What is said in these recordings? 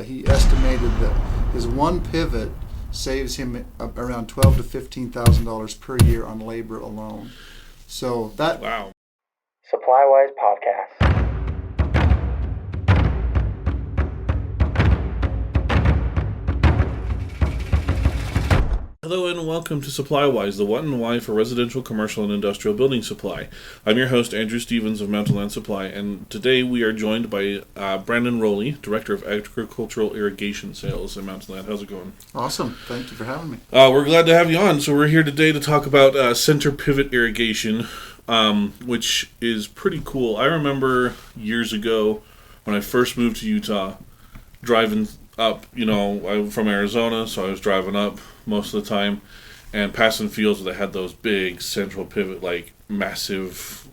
He estimated that his one pivot saves him around $12,000 to $15,000 per year on labor alone. So that Wow. SupplyWise podcast. Hello and welcome to SupplyWise, the what and why for residential, commercial, and industrial building supply. I'm your host, Andrew Stevens of Mountain Land Supply, and today we are joined by Brandon Rowley, Director of Agricultural Irrigation Sales at Mountain Land. How's it going? awesome. Thank you for having me. We're glad to have you on. So we're here today to talk about center pivot irrigation, which is pretty cool. I remember years ago when I first moved to Utah, driving up, I'm from Arizona, so I was driving up most of the time and passing fields that had those big central pivot, like massive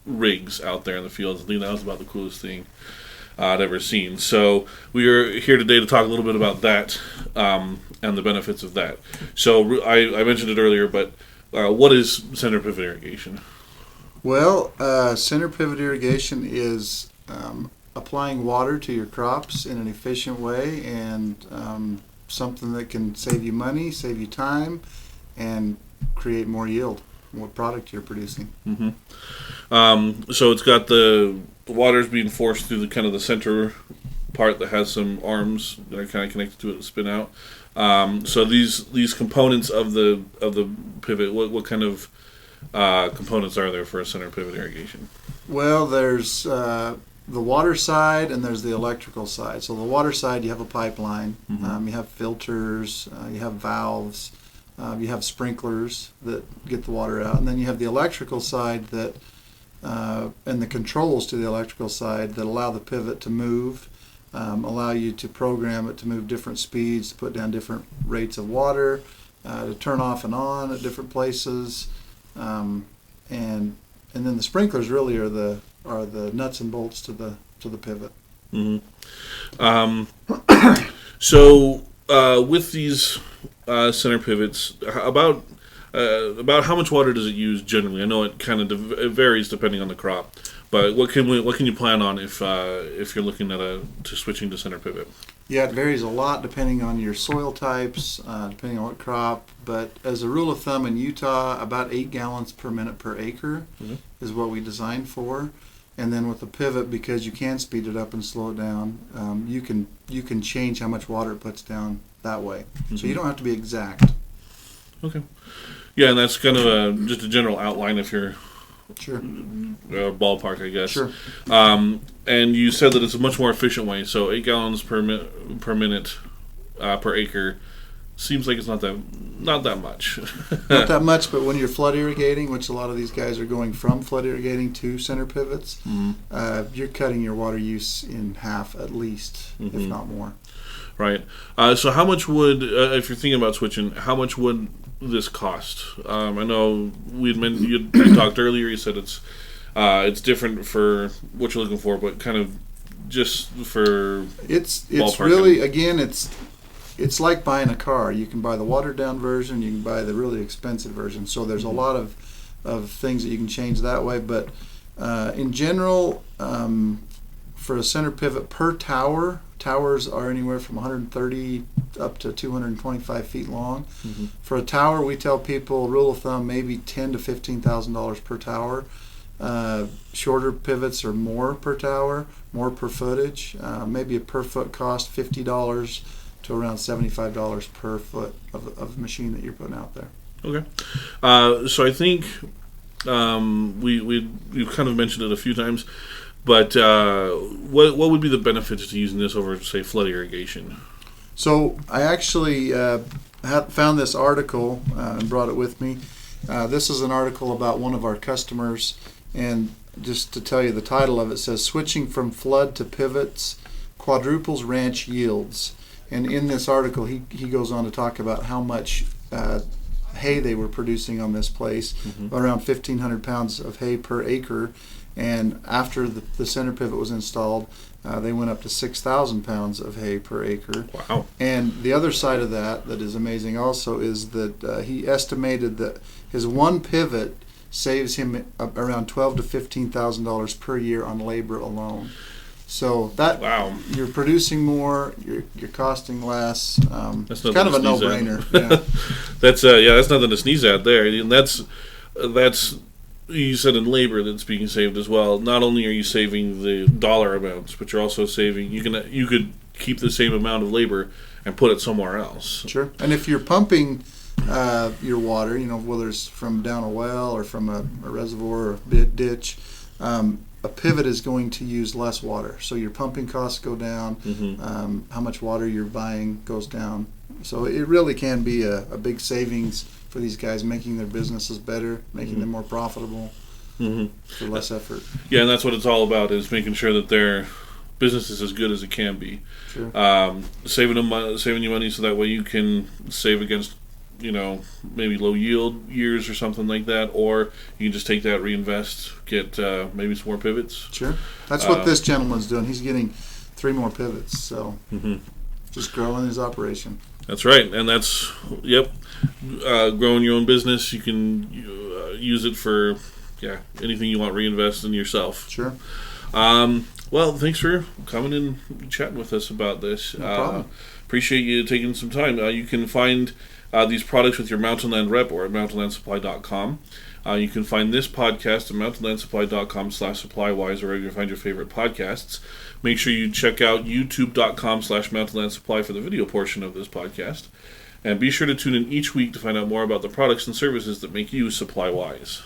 rigs out there in the fields. I think that was about the coolest thing I'd ever seen. So we are here today to talk a little bit about that and the benefits of that. So I mentioned it earlier, but what is center pivot irrigation? Well, center pivot irrigation is applying water to your crops in an efficient way and something that can save you money, save you time, and create more yield from what product you're producing. Mm-hmm. So it's got the water's being forced through the center part that has some arms that are kind of connected to it to spin out. So these components of the pivot, what kind of components are there for a center pivot irrigation? Well, there's the water side and there's the electrical side. So the water side, you have a pipeline, Mm-hmm. you have filters, you have valves, you have sprinklers that get the water out, and then you have the electrical side that and the controls to the electrical side that allow the pivot to move, allow you to program it to move different speeds, to put down different rates of water, to turn off and on at different places, and then the sprinklers really are the nuts and bolts to the pivot. Mm-hmm. So with these center pivots, about how much water does it use generally? I know it kind of it varies depending on the crop, but what can you plan on if you're looking at switching to center pivot? Yeah, it varies a lot depending on your soil types, depending on what crop. But as a rule of thumb in Utah, about 8 gallons per minute per acre Mm-hmm. is what we designed for. And then with the pivot, because you can speed it up and slow it down, you can change how much water it puts down that way. Mm-hmm. So you don't have to be exact. Okay. Yeah, and that's kind of just a general outline if you're Sure. ballpark, I guess. Sure. And you said that it's a much more efficient way. So 8 gallons per minute per acre seems like it's not that much. Not that much, but when you're flood irrigating, which a lot of these guys are going from flood irrigating to center pivots, Mm-hmm. you're cutting your water use in half at least, Mm-hmm. if not more. Right. So how much would, if you're thinking about switching, how much would this cost? I know you talked earlier. You said it's different for what you're looking for, but kind of just for It's ballparking. really, again, it's like buying a car. You can buy the watered down version, you can buy the really expensive version. So there's a lot of things that you can change that way. But in general, for a center pivot per tower, towers are anywhere from 130 up to 225 feet long. Mm-hmm. For a tower, we tell people, rule of thumb, maybe $10,000 to $15,000 per tower. Shorter pivots are more per tower, more per footage. Maybe a per foot cost $50 to around $75 per foot of machine that you're putting out there. Okay. So I think we've kind of mentioned it a few times, but what would be the benefits to using this over, say, flood irrigation? So I actually found this article and brought it with me. This is an article about one of our customers, and just to tell you the title of it says, "Switching from Flood to Pivots Quadruples Ranch Yields." And in this article, he goes on to talk about how much hay they were producing on this place, around 1,500 pounds of hay per acre. And after the center pivot was installed, they went up to 6,000 pounds of hay per acre. Wow. And the other side of that is amazing also is that he estimated that his one pivot saves him around $12,000 to $15,000 per year on labor alone. So that Wow. you're producing more, you're costing less. That's It's kind of a nothing to sneeze no-brainer. at. Yeah. That's nothing to sneeze at there, and that's you said in labor that's being saved as well. Not only are you saving the dollar amounts, but you're also saving. You could keep the same amount of labor and put it somewhere else. Sure. And if you're pumping your water, whether it's from down a well or from a reservoir or a ditch, a pivot is going to use less water. So your pumping costs go down. Mm-hmm. How much water you're buying goes down. So it really can be a big savings for these guys, making their businesses better, making them more profitable for less effort. Yeah, and that's what it's all about, is making sure that their business is as good as it can be. Sure. Saving you money so that way you can save against, maybe low yield years or something like that, or you can just take that, reinvest, get maybe some more pivots. Sure. That's what this gentleman's doing. He's getting 3 more pivots, so just growing his operation. That's right, and that's growing your own business. You can use it for anything you want. Reinvest in yourself. Sure. Well, thanks for coming and chatting with us about this. No problem. Appreciate you taking some time. You can find these products with your Mountainland rep or at mountainlandsupply.com. You can find this podcast at mountainlandsupply.com/SupplyWise, or wherever you find your favorite podcasts. Make sure you check out youtube.com/mountainlandsupply for the video portion of this podcast. And be sure to tune in each week to find out more about the products and services that make you SupplyWise.